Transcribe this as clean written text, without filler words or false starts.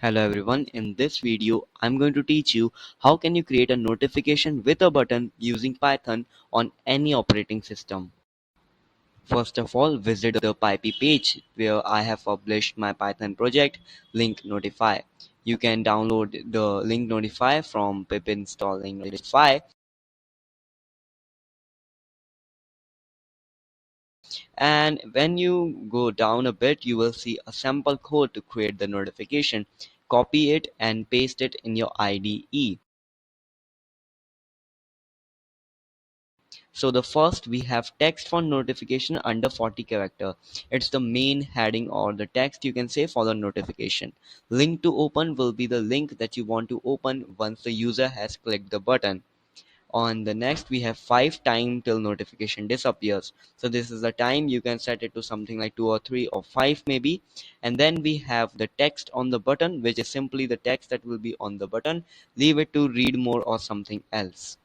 Hello everyone, in this video I'm going to teach you how can you create a notification with a button using Python on any operating system. First of all, visit the PyPy page where I have published my Python project link notify. You can download the link notify from pip install link notify, and when you go down a bit you will see a sample code to create the notification. Copy it and paste it in your IDE. So the first we have text for notification under 40 character. It's the main heading or the text you can say for the notification. Link to open will be the link that you want to open once the user has clicked the button. On the next we have 5 time till notification disappears. So this is the time, you can set it to something like 2 or 3 or 5 maybe. And then we have the text on the button, which is simply the text that will be on the button. Leave it to read more or something else.